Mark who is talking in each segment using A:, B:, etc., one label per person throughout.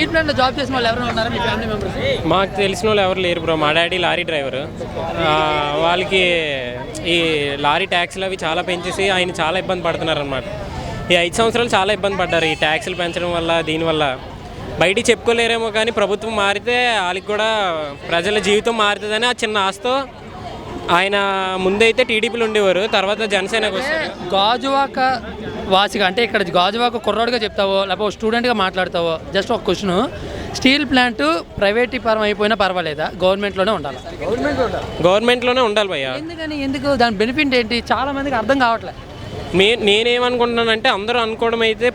A: Steel ప్లాంట్లో job చేసిన వాళ్ళు ఎవరైనా ఉన్నారా మీ ఫ్యామిలీ మెంబర్స్?
B: మాకు తెలిసిన వాళ్ళు ఎవరు లేరు బ్రో. మా డాడీ లారీ డ్రైవర్. వాళ్ళకి ఈ లారీ ట్యాక్సీలు అవి చాలా పెంచేసి ఆయన చాలా ఇబ్బంది పడుతున్నారు అనమాట. ఈ 5 సంవత్సరాలు చాలా ఇబ్బంది పడ్డారు ఈ ట్యాక్సీలు పెంచడం వల్ల. దీనివల్ల బయటికి చెప్పుకోలేరేమో కానీ ప్రభుత్వం మారితే వాళ్ళకి కూడా ప్రజల జీవితం మారుతుందని ఆ చిన్న ఆశతో ఆయన ముందైతే టీడీపీలో ఉండేవారు, తర్వాత జనసేనకు వచ్చారు.
A: గాజువాక వాసిగా అంటే ఇక్కడ గాజువాక కుర్రాడుగా చెప్తావో లేకపోతే స్టూడెంట్గా మాట్లాడతావో జస్ట్ ఒక క్వశ్చన్, స్టీల్ ప్లాంట్ ప్రైవేట్ పరం అయిపోయినా పర్వాలేదా, గవర్నమెంట్లోనే ఉండాలి?
B: గవర్నమెంట్లోనే ఉండాలి భయ్య.
A: ఎందుకు దాని బెనిఫిట్ ఏంటి చాలా మందికి అర్థం కావట్లేదు.
B: నేనేమనుకుంటున్నానంటే అందరూ అనుకోవడం అయితే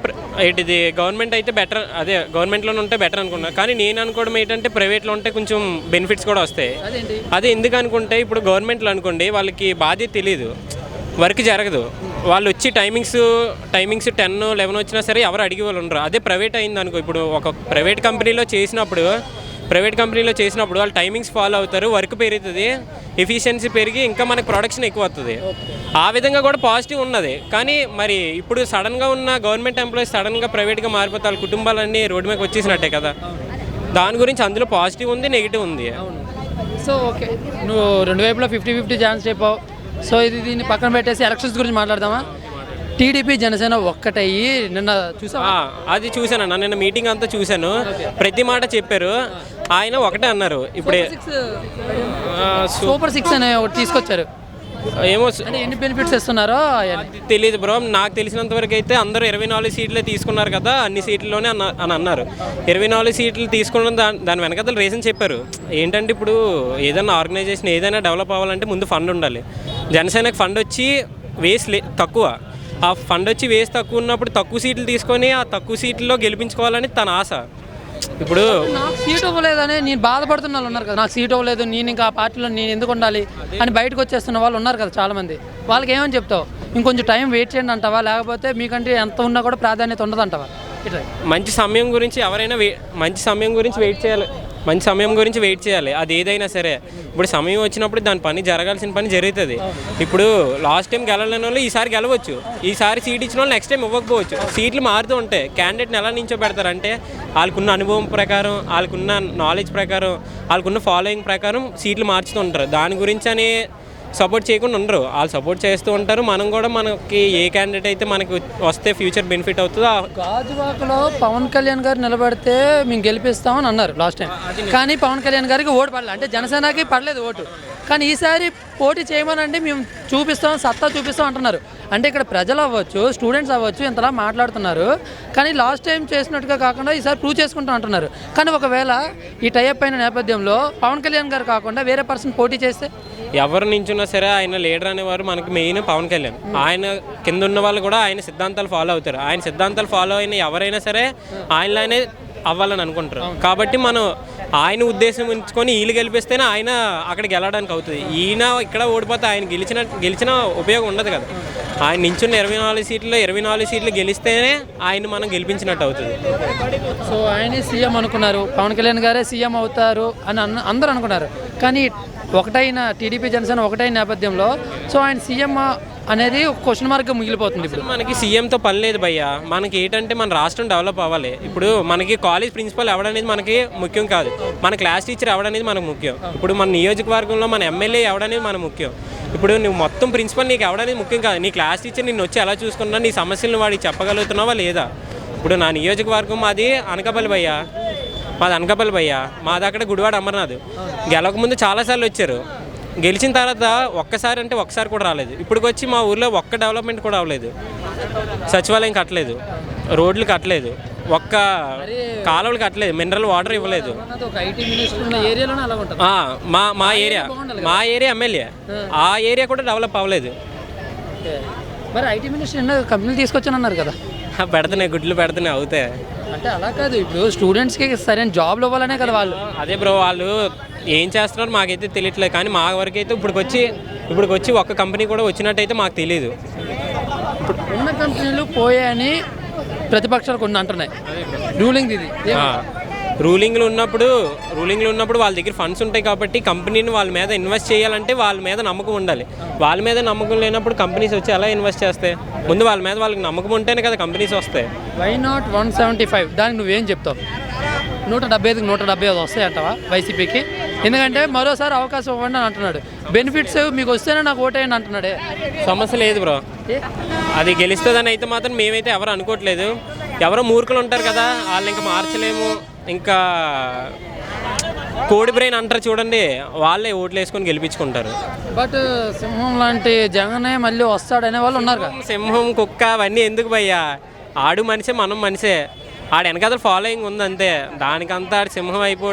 B: ఏంటిది గవర్నమెంట్ అయితే బెటర్, అదే గవర్నమెంట్లోనే ఉంటే బెటర్ అనుకున్నాను. కానీ నేను అనుకోవడం ఏంటంటే ప్రైవేట్లో ఉంటే కొంచెం బెనిఫిట్స్ కూడా వస్తాయి. అదే ఎందుకు అనుకుంటే ఇప్పుడు గవర్నమెంట్లో అనుకోండి వాళ్ళకి బాధ్యత తెలియదు, వర్క్ జరగదు, వాళ్ళు వచ్చి టైమింగ్స్ 10, 11 వచ్చినా సరే ఎవరు అడిగే వాళ్ళు ఉండరు. అదే ప్రైవేట్ అయింది అనుకో, ఇప్పుడు ఒక ప్రైవేట్ కంపెనీలో చేసినప్పుడు వాళ్ళు టైమింగ్స్ ఫాలో అవుతారు, వర్క్ పెరుగుతుంది, ఎఫిషియన్సీ పెరిగి ఇంకా మనకి ప్రొడక్షన్ ఎక్కువ అవుతుంది. ఆ విధంగా కూడా పాజిటివ్ ఉన్నది. కానీ మరి ఇప్పుడు సడన్గా ఉన్న గవర్నమెంట్ ఎంప్లాయీస్ సడన్గా ప్రైవేట్గా మారిపోతే వాళ్ళ కుటుంబాలన్నీ రోడ్డు మీద వచ్చేసినట్టే కదా. దాని గురించి అందులో పాజిటివ్ ఉంది, నెగిటివ్ ఉంది.
A: సో ఓకే, నువ్వు 2 వైపులో 50-50 ఛాన్స్ చెప్పావు. సో దీన్ని పక్కన పెట్టేసి ఎలక్షన్స్ గురించి మాట్లాడదామా? టీడీపీ జనసేన ఒక్కటయ్యి నిన్న
B: అది చూశానన్న, నిన్న మీటింగ్ అంతా చూశాను. ప్రతి మాట చెప్పారు, ఆయన ఒకటే అన్నారు. ఇప్పుడే
A: సూపర్ 6 అనే ఒకటి తీసుకొచ్చారు.
B: ఏమో
A: ఎన్ని బెనిఫిట్స్ ఇస్తున్నారో
B: తెలియదు బ్రో. నాకు తెలిసినంత వరకు అయితే అందరూ 24 సీట్లే తీసుకున్నారు కదా, అన్ని సీట్లలోనే అని అన్నారు. 24 సీట్లు తీసుకున్న దాని వెనకాల రీజన్ చెప్పారు. ఏంటంటే ఇప్పుడు ఏదైనా ఆర్గనైజేషన్ ఏదైనా డెవలప్ అవ్వాలంటే ముందు ఫండ్ ఉండాలి. జనసేనకు ఫండ్ వచ్చి తక్కువ. ఆ ఫండ్ వచ్చి తక్కువ ఉన్నప్పుడు తక్కువ సీట్లు తీసుకొని ఆ తక్కువ సీట్లలో గెలిపించుకోవాలని తన ఆశ. ఇప్పుడు
A: నాకు సీట్ ఇవ్వలేదని నేను బాధపడుతున్న వాళ్ళు ఉన్నారు కదా, నాకు సీట్ ఇవ్వలేదు, నేను ఇంకా ఆ పార్టీలో నేను ఎందుకు ఉండాలి అని బయటకు వచ్చేస్తున్న వాళ్ళు ఉన్నారు కదా చాలామంది. వాళ్ళకి ఏమని చెప్తావు? ఇంకొంచెం టైం వెయిట్ చేయండి అంటావా, లేకపోతే మీకంటే ఎంత ఉన్నా కూడా ప్రాధాన్యత ఉండదు అంటావా?
B: మంచి సమయం గురించి ఎవరైనా మంచి సమయం గురించి వెయిట్ చేయాలి. అది ఏదైనా సరే ఇప్పుడు సమయం వచ్చినప్పుడు దాని పని జరగాల్సిన పని జరుగుతుంది. ఇప్పుడు లాస్ట్ టైం గెలలేని వాళ్ళు ఈసారి గెలవచ్చు, ఈసారి సీట్ ఇచ్చిన వాళ్ళు నెక్స్ట్ టైం ఇవ్వకపోవచ్చు. సీట్లు మారుతూ ఉంటాయి. క్యాండిడేట్ని ఎలా నించో పెడతారంటే వాళ్ళకున్న అనుభవం ప్రకారం, వాళ్ళకున్న నాలెడ్జ్ ప్రకారం, వాళ్ళకున్న ఫాలోయింగ్ ప్రకారం సీట్లు మార్చుతూ ఉంటారు. దాని గురించి అని సపోర్ట్ చేయకుండా ఉండరు, వాళ్ళు సపోర్ట్ చేస్తూ ఉంటారు. మనం కూడా మనకి ఏ క్యాండిడేట్ అయితే మనకి వస్తే ఫ్యూచర్ బెనిఫిట్ అవుతుందో.
A: గాజువాకలో పవన్ కళ్యాణ్ గారు నిలబడితే మేము గెలిపిస్తామని అన్నారు లాస్ట్ టైం, కానీ పవన్ కళ్యాణ్ గారికి ఓటు పడలేదు. అంటే జనసేనకి పడలేదు ఓటు, కానీ ఈసారి పోటీ చేయమనండి మేము సత్తా చూపిస్తాం అంటున్నారు. అంటే ఇక్కడ ప్రజలు అవ్వచ్చు, స్టూడెంట్స్ అవ్వచ్చు ఇంతలా మాట్లాడుతున్నారు, కానీ లాస్ట్ టైం చేసినట్టుగా కాకుండా ఈసారి ప్రూవ్ చేసుకుంటాం అంటున్నారు. కానీ ఒకవేళ ఈ టైప్ అయిన నేపథ్యంలో పవన్ కళ్యాణ్ గారు కాకుండా వేరే పర్సన్ పోటీ చేస్తే
B: ఎవరు నించున్నా సరే ఆయన లీడర్ అనేవారు మనకి మెయిన్ పవన్ కళ్యాణ్. ఆయన కింద ఉన్న వాళ్ళు కూడా ఆయన సిద్ధాంతాలు ఫాలో అవుతారు. ఆయన సిద్ధాంతాలు ఫాలో అయిన ఎవరైనా సరే ఆయనలానే అవ్వాలని అనుకుంటారు. కాబట్టి మనం ఆయన ఉద్దేశం ఉంచుకొని వీళ్ళు గెలిపిస్తేనే ఆయన అక్కడికి వెళ్ళడానికి అవుతుంది. ఈయన ఇక్కడ ఓడిపోతే ఆయన గెలిచిన ఉపయోగం ఉండదు కదా. ఆయన నించున్న 24 సీట్లు గెలిస్తేనే ఆయన మనం గెలిపించినట్టు అవుతుంది.
A: సో ఆయన సీఎం అనుకున్నారు, పవన్ కళ్యాణ్ గారే సీఎం అవుతారు అని అందరూ అనుకున్నారు. కానీ ఒకటైన టీడీపీ జనసేన ఒకటైన నేపథ్యంలో సో ఆయన సీఎం అనేది ఒక క్వశ్చన్ మార్క్ మిగిలిపోతుంది. ఇప్పుడు
B: మనకి సీఎంతో పని లేదు భయ్య. మనకి ఏంటంటే మన రాష్ట్రం డెవలప్ అవ్వాలి. ఇప్పుడు మనకి కాలేజ్ ప్రిన్సిపల్ ఎవడనేది మనకి ముఖ్యం కాదు, మన క్లాస్ టీచర్ ఎవడనేది మనకు ముఖ్యం. ఇప్పుడు మన నియోజకవర్గంలో మన ఎమ్మెల్యే ఎవడనేది మనకు ముఖ్యం. ఇప్పుడు నువ్వు మొత్తం ప్రిన్సిపల్ నీకు ఎవడనేది ముఖ్యం కాదు, నీ క్లాస్ టీచర్ నిన్ను వచ్చి ఎలా చూసుకున్నా, నీ సమస్యలను వాడికి చెప్పగలుగుతున్నావా లేదా. ఇప్పుడు నా నియోజకవర్గం మాది అనకాపల్లి భయ్య, మాది అక్కడ గుడివాడ అమర్నాథ్. గెలవకముందు చాలాసార్లు వచ్చారు, గెలిచిన తర్వాత ఒక్కసారి కూడా రాలేదు. ఇప్పటికి వచ్చి మా ఊర్లో ఒక్క డెవలప్మెంట్ కూడా అవ్వలేదు. సచివాలయం కట్టలేదు, రోడ్లు కట్టలేదు, ఒక్క కాలువలు కట్టలేదు, మినరల్ వాటర్ ఇవ్వలేదు. మా ఏరియా ఎమ్మెల్యే ఆ ఏరియా కూడా డెవలప్ అవ్వలేదు.
A: మరి ఐటీ మినిస్టర్ కంపెనీలు తీసుకొచ్చానన్నారు కదా,
B: పెడుతున్నాయి, గుడ్లు పెడుతున్నాయి, అవుతాయి.
A: అంటే అలా కాదు, ఇప్పుడు స్టూడెంట్స్కి సరైన జాబ్లు ఇవ్వాలనే కదా వాళ్ళు.
B: అదే బ్రో, వాళ్ళు ఏం చేస్తున్నారు మాకైతే తెలియట్లేదు. కానీ మా వరకు అయితే ఇప్పటికొచ్చి ఒక్క కంపెనీ కూడా వచ్చినట్టయితే మాకు తెలియదు.
A: ఇప్పుడు ఉన్న కంపెనీలు పోయాయని ప్రతిపక్షాలు కొన్ని అంటున్నాయి.
B: రూలింగ్లో ఉన్నప్పుడు వాళ్ళ దగ్గర ఫండ్స్ ఉంటాయి కాబట్టి కంపెనీని వాళ్ళ మీద ఇన్వెస్ట్ చేయాలంటే వాళ్ళ మీద నమ్మకం ఉండాలి. వాళ్ళ మీద నమ్మకం లేనప్పుడు కంపెనీస్ వచ్చి ఎలా ఇన్వెస్ట్ చేస్తాయి? ముందు వాళ్ళకి నమ్మకం ఉంటేనే కదా కంపెనీస్ వస్తాయి.
A: Why not 175? దానికి నువ్వేం చెప్తావు? 175 వస్తాయంటవా వైసీపీకి? ఎందుకంటే మరోసారి అవకాశం ఇవ్వండి అని అంటున్నాడు. బెనిఫిట్స్ మీకు వస్తేనే నాకు ఓటేయండి అంటున్నాడే.
B: సమస్య లేదు బ్రో, అది గెలుస్తుందని అయితే మాత్రం మేమైతే ఎవరు అనుకోవట్లేదు. ఎవరో మూర్ఖులు ఉంటారు కదా, వాళ్ళని ఇంకా మార్చలేము. ఇంకా కోడి బ్రెయిన్ అంటారు చూడండి, వాళ్ళే ఓట్లు వేసుకొని గెలిపించుకుంటారు.
A: బట్ సింహం లాంటి జగనే మళ్ళీ వస్తాడనే వాళ్ళు ఉన్నారు కదా.
B: సింహం, కుక్క అవన్నీ ఎందుకు భయ్యా? ఆడు మనిషే, మనం మనిషే. ఆడు వెనకాల ఫాలోయింగ్ ఉంది అంతే. దానికంతా ఆడు సింహం అయిపోవడం